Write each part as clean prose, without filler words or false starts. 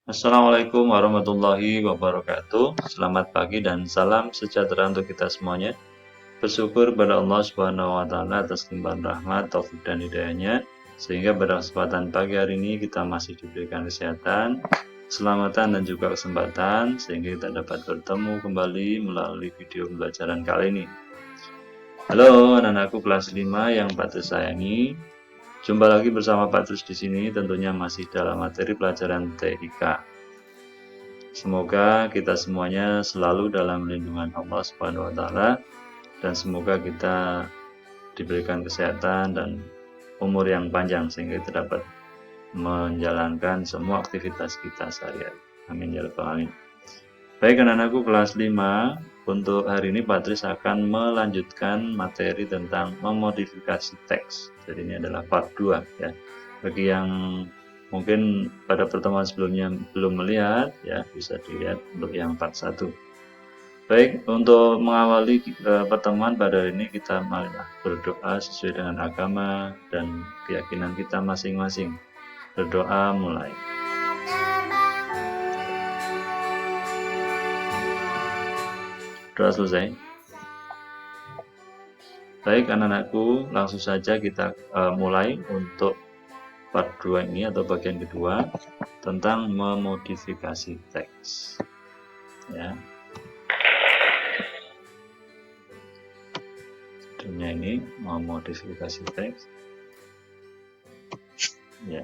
Assalamualaikum warahmatullahi wabarakatuh. Selamat pagi dan salam sejahtera untuk kita semuanya. Bersyukur pada Allah Subhanahu wa taala atas limpahan rahmat, taufik dan hidayahnya sehingga pada kesempatan pagi hari ini kita masih diberikan kesehatan, keselamatan dan juga kesempatan sehingga kita dapat bertemu kembali melalui video pembelajaran kali ini. Halo anak-anakku kelas 5 yang Pak sayangi. Jumpa lagi bersama Pak Trus di sini, tentunya masih dalam materi pelajaran TIK. Semoga kita semuanya selalu dalam lindungan Allah Subhanahu wa taala dan semoga kita diberikan kesehatan dan umur yang panjang sehingga kita dapat menjalankan semua aktivitas kita sehari-hari. Amin ya rabbal alamin. Baik anak-anakku kelas 5, untuk hari ini Patris akan melanjutkan materi tentang memodifikasi teks. Jadi ini adalah part 2 ya. Bagi yang mungkin pada pertemuan sebelumnya belum melihat ya, bisa dilihat untuk yang part 1. Baik, untuk mengawali pertemuan pada hari ini kita marilah berdoa sesuai dengan agama dan keyakinan kita masing-masing. Berdoa mulai. Doa selesai. Baik anak-anakku, langsung saja kita mulai untuk part 2 ini atau bagian kedua tentang memodifikasi teks. Ya. Judulnya ini memodifikasi teks. Ya.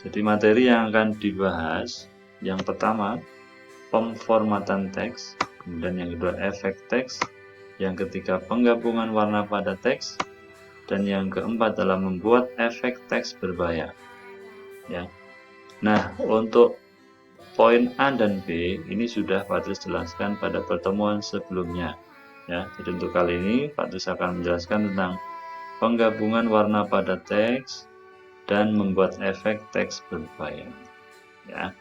Jadi materi yang akan dibahas yang pertama pemformatan teks, kemudian yang kedua efek teks, yang ketiga penggabungan warna pada teks, dan yang keempat adalah membuat efek teks berbayar. Ya. Nah, untuk poin A dan B ini sudah Patris jelaskan pada pertemuan sebelumnya. Ya, jadi untuk kali ini Patris akan menjelaskan tentang penggabungan warna pada teks dan membuat efek teks berbayar. Ya.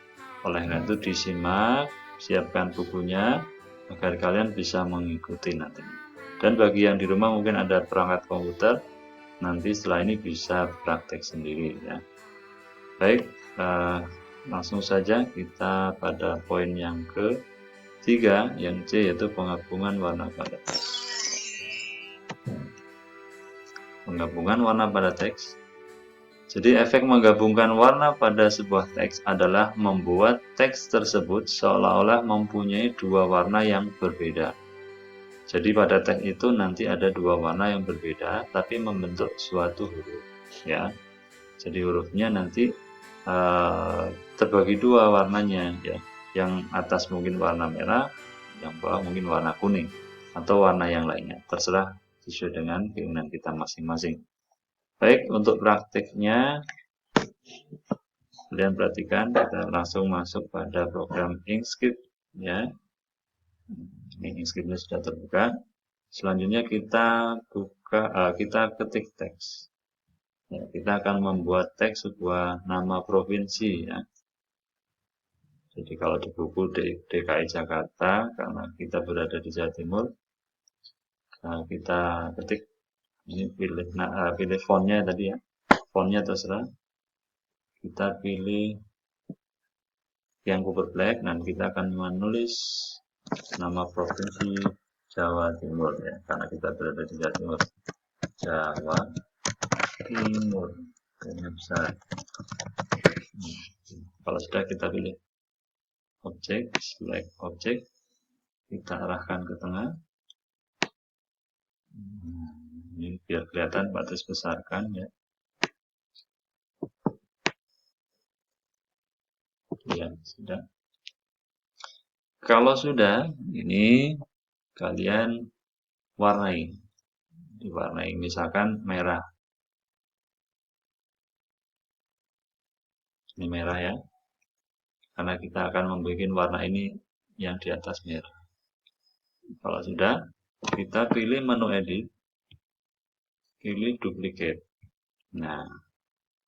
Oleh karena itu disimak, siapkan bukunya agar kalian bisa mengikuti nantinya. Dan bagi yang di rumah mungkin ada perangkat komputer, nanti setelah ini bisa praktek sendiri ya. Baik, langsung saja kita pada poin yang ketiga, yang C, yaitu penggabungan warna pada teks. Penggabungan warna pada teks. Jadi efek menggabungkan warna pada sebuah teks adalah membuat teks tersebut seolah-olah mempunyai dua warna yang berbeda. Jadi pada teks itu nanti ada dua warna yang berbeda tapi membentuk suatu huruf ya. Jadi hurufnya nanti terbagi dua warnanya ya. Yang atas mungkin warna merah, yang bawah mungkin warna kuning atau warna yang lainnya. Terserah sesuai dengan keinginan kita masing-masing. Baik, untuk praktiknya kalian perhatikan, kita langsung masuk pada program Inkscape ya. Ini Inkscape-nya sudah terbuka. Selanjutnya kita kita ketik teks. Ya, kita akan membuat teks sebuah nama provinsi ya. Jadi kalau di buku DKI Jakarta, karena kita berada di Jawa Timur, kita ketik ini pilih fontnya tadi ya. Fontnya terserah. Kita pilih yang cover black dan kita akan menulis nama provinsi Jawa Timur ya, karena kita berada di Jawa Timur. Jawa Timur ini besar. Kalau sudah kita pilih objek, select objek, kita arahkan ke tengah. Ini biar kelihatan batas besarkan ya. Ya, sudah. Kalau sudah, ini kalian warnai. Diwarnai misalkan merah. Ini merah ya. Karena kita akan membuat warna ini yang di atas merah. Kalau sudah, kita pilih menu edit. Pilih duplicate. Nah,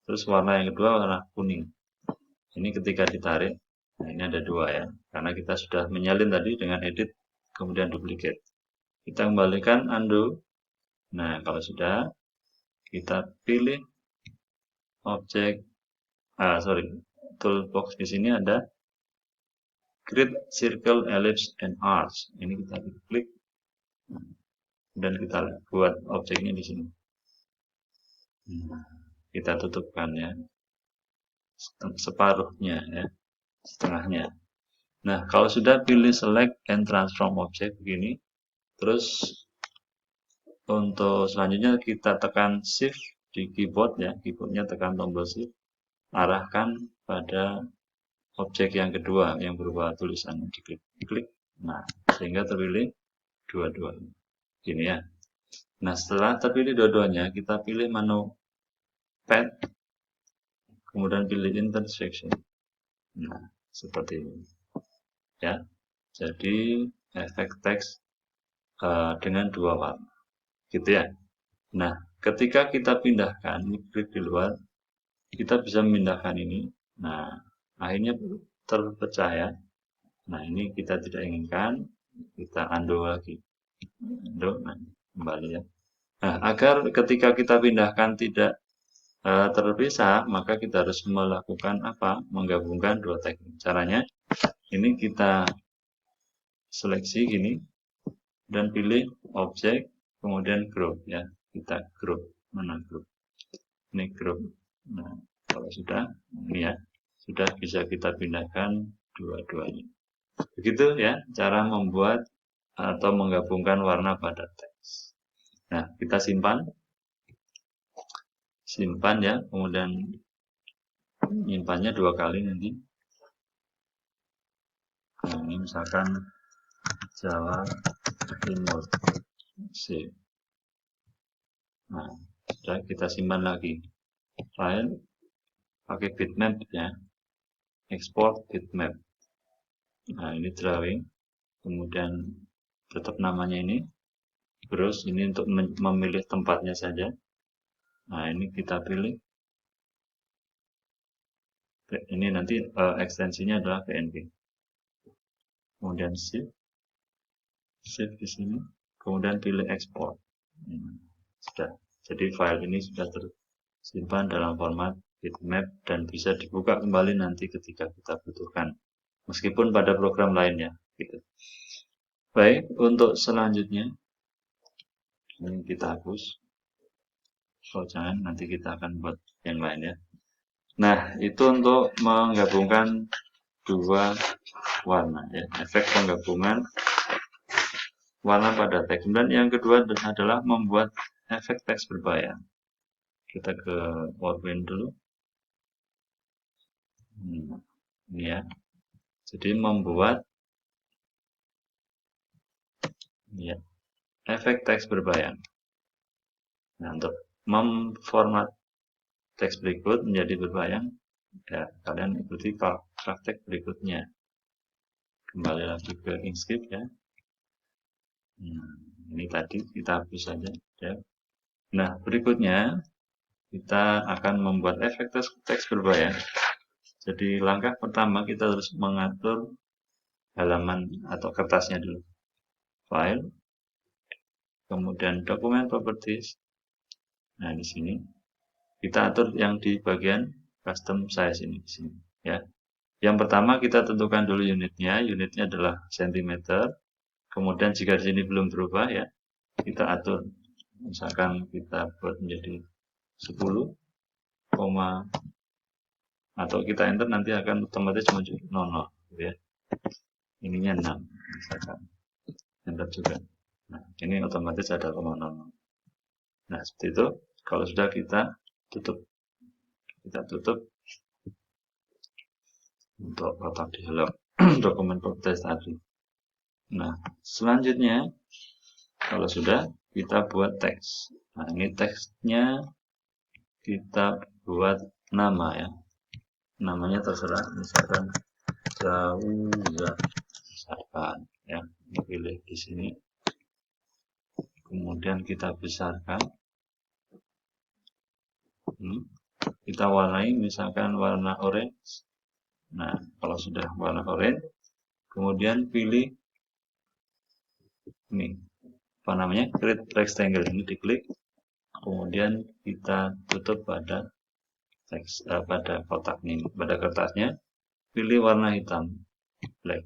terus warna yang kedua warna kuning. Ini ketika ditarik, nah ini ada dua ya, karena kita sudah menyalin tadi dengan edit, kemudian duplicate. Kita kembalikan undo. Nah, kalau sudah, kita pilih objek, toolbox di sini ada grid, circle, ellipse, and arch. Ini kita klik dan kita buat objeknya di sini. Kita tutupkan ya, separuhnya ya, setengahnya. Nah, kalau sudah pilih select and transform object begini, terus untuk selanjutnya kita tekan shift di keyboard ya, keyboardnya tekan tombol shift, arahkan pada objek yang kedua yang berupa tulisan, diklik. Nah, sehingga terpilih dua-dua. Gini ya. Nah, setelah terpilih dua-duanya, kita pilih menu pad, kemudian pilih intersection. Nah, seperti ini. Ya. Jadi efek teks dengan dua warna. Gitu ya. Nah, ketika kita pindahkan, klik di luar, kita bisa memindahkan ini. Nah, akhirnya terpecah ya. Nah, ini kita tidak inginkan, kita undo lagi. Undo, nah, kembali ya. Nah, agar ketika kita pindahkan tidak terpisah, maka kita harus melakukan apa? Menggabungkan dua teknik. Caranya, ini kita seleksi gini, dan pilih objek, kemudian group ya. Kita group, mana group? Ini group. Nah, kalau sudah, ini ya, sudah bisa kita pindahkan dua-duanya. Begitu ya, cara membuat atau menggabungkan warna pada teks. Nah, kita simpan ya, kemudian menyimpannya 2 kali nanti. Nah, ini misalkan Jawa Timur C. Nah, sudah kita simpan lagi. File pakai bitmap ya, export bitmap. Nah, ini drawing, kemudian tetap namanya ini, terus ini untuk memilih tempatnya saja. Nah, ini kita pilih. Ini nanti ekstensinya adalah PNG. Kemudian save di sini, kemudian pilih export. Sudah. Jadi file ini sudah tersimpan dalam format bitmap dan bisa dibuka kembali nanti ketika kita butuhkan. Meskipun pada program lainnya. Gitu. Baik, untuk selanjutnya ini kita hapus. Oh jangan, nanti kita akan buat yang lain ya. Nah, itu untuk menggabungkan dua warna ya, efek penggabungan warna pada teks. Dan yang kedua adalah membuat efek teks berbayang. Kita ke Workbench dulu. Ini ya. Jadi membuat ya, efek teks berbayang. Nah, untuk memformat teks berikut menjadi berbayang, ya kalian ikuti praktek berikutnya. Kembali lagi ke Inkscape ya. Nah, ini tadi kita hapus saja ya. Nah, berikutnya kita akan membuat efek teks berbayang. Jadi langkah pertama kita harus mengatur halaman atau kertasnya dulu. File, kemudian dokumen properties. Nah, di sini kita atur yang di bagian custom size ini di sini ya. Yang pertama kita tentukan dulu unitnya. Unitnya adalah cm. Kemudian jika di sini belum berubah ya, kita atur. Misalkan kita buat menjadi 10, atau kita enter nanti akan otomatis muncul 00 ya. Ininya 6 misalkan. Enter juga. Nah, ini otomatis ada 00. Nah, seperti itu. Kalau sudah kita tutup. Kita tutup untuk kotak dialog dokumen properties tadi. Nah, selanjutnya kalau sudah kita buat teks. Nah, ini teksnya kita buat nama ya. Namanya terserah, misalkan Jauza, misalkan ya, pilih di sini. Kemudian kita besarkan. Kita warnai misalkan warna orange. Nah, kalau sudah warna orange, kemudian pilih ini, apa namanya, create rectangle, ini diklik, kemudian kita tutup pada teks pada kotak ini, pada kertasnya, pilih warna hitam, black.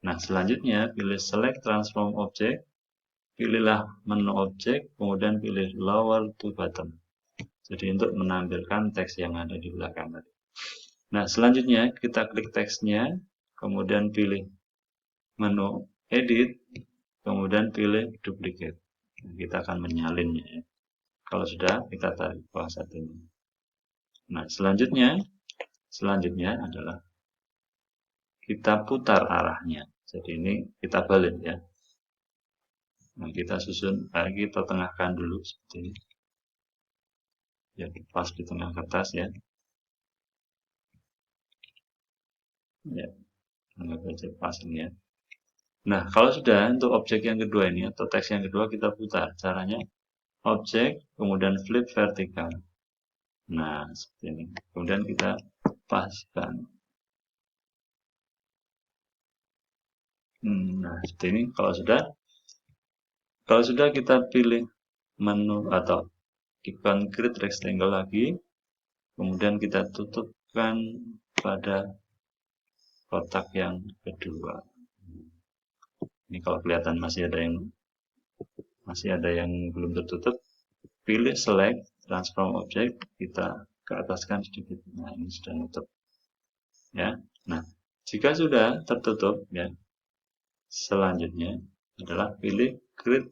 Nah, selanjutnya pilih select transform object, pilihlah menu objek, kemudian pilih lower to bottom. Jadi untuk menampilkan teks yang ada di belakang tadi. Nah, selanjutnya kita klik teksnya, kemudian pilih menu edit, kemudian pilih duplicate. Kita akan menyalinnya ya. Kalau sudah, kita tarik bawah satu ini. Nah, selanjutnya adalah kita putar arahnya. Jadi ini kita balik ya. Nah, kita susun, kita tengahkan dulu seperti ini. Ya, pas di tengah kertas ya. Ya, anggap saja pas ini ya. Nah, kalau sudah untuk objek yang kedua ini atau teks yang kedua kita putar. Caranya objek, kemudian flip vertikal. Nah, seperti ini. Kemudian kita paskan. Nah, seperti ini. Kalau sudah kita pilih menu atau ikon create rectangle lagi. Kemudian kita tutupkan pada kotak yang kedua. Ini kalau kelihatan masih ada yang belum tertutup, pilih select transform object, kita ke ataskan sedikit. Nah, ini sudah tutup ya. Nah, jika sudah tertutup ya, selanjutnya adalah pilih create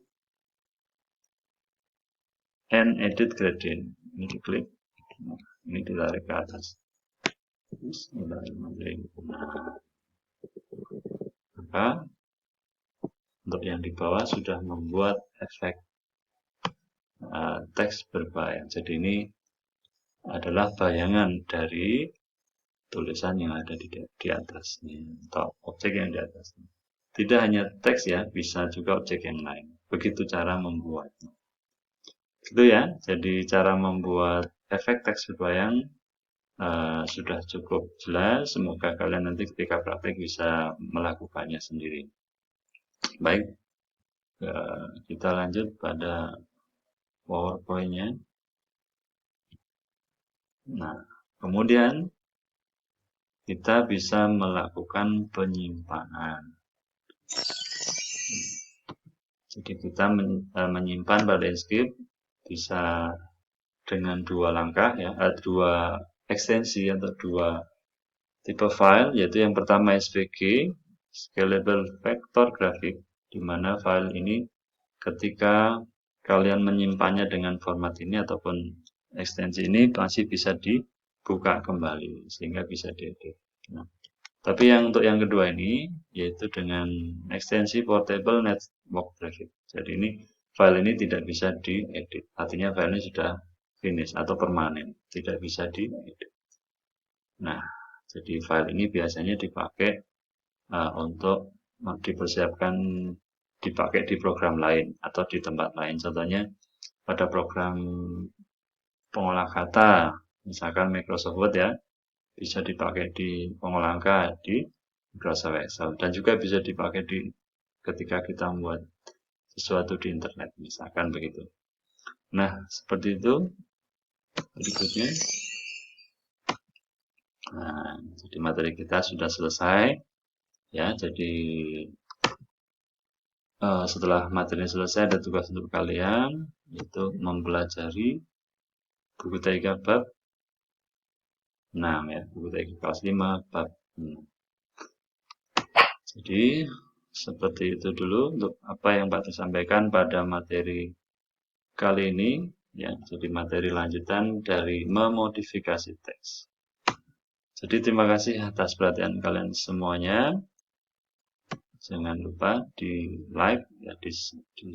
and edit gradient. Ini diklik, nah, ini ditarik ke atas. Maka untuk yang di bawah sudah membuat efek teks berbayang. Jadi ini adalah bayangan dari tulisan yang ada di atasnya atau objek yang di atasnya. Tidak hanya teks ya, bisa juga objek yang lain. Begitu cara membuatnya. Gitu ya. Jadi cara membuat efek teks berbayang sudah cukup jelas. Semoga kalian nanti ketika praktek bisa melakukannya sendiri. Baik, kita lanjut pada PowerPoint-nya. Nah, kemudian kita bisa melakukan penyimpanan. Jadi kita menyimpan pada Inkscape bisa dengan dua langkah ya, dua ekstensi atau dua tipe file, yaitu yang pertama SVG, Scalable Vector Graphic, di mana file ini ketika kalian menyimpannya dengan format ini ataupun ekstensi ini masih bisa dibuka kembali sehingga bisa diedit. Nah, tapi untuk yang kedua ini yaitu dengan ekstensi Portable Network Graphic. Jadi ini file ini tidak bisa diedit. Artinya file ini sudah finish atau permanen, tidak bisa diedit. Nah, jadi file ini biasanya dipakai untuk dipersiapkan dipakai di program lain atau di tempat lain. Contohnya pada program pengolah kata, misalkan Microsoft Word ya, bisa dipakai di pengolahan kata di Microsoft Excel dan juga bisa dipakai ketika kita membuat sesuatu di internet, misalkan begitu. Nah, seperti itu. Berikutnya. Nah, jadi materi kita sudah selesai. Ya, jadi setelah materi selesai ada tugas untuk kalian, yaitu mempelajari buku TIK bab 6 ya, buku TIK kelas 5 bab 6. Jadi seperti itu dulu untuk apa yang Pak sampaikan pada materi kali ini ya, jadi materi lanjutan dari memodifikasi teks. Jadi terima kasih atas perhatian kalian semuanya. Jangan lupa di like ya, di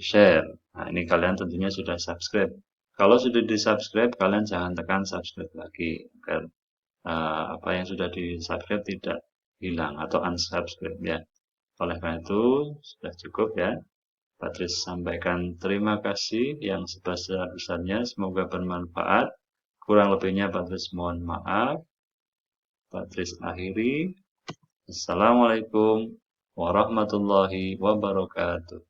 share. Nah, ini kalian tentunya sudah subscribe. Kalau sudah di subscribe, kalian jangan tekan subscribe lagi agar apa yang sudah di subscribe tidak hilang atau unsubscribe ya. Oleh karena itu sudah cukup ya. Patris sampaikan terima kasih yang sebesar-besarnya, semoga bermanfaat. Kurang lebihnya Patris mohon maaf. Patris akhiri. Assalamualaikum warahmatullahi wabarakatuh.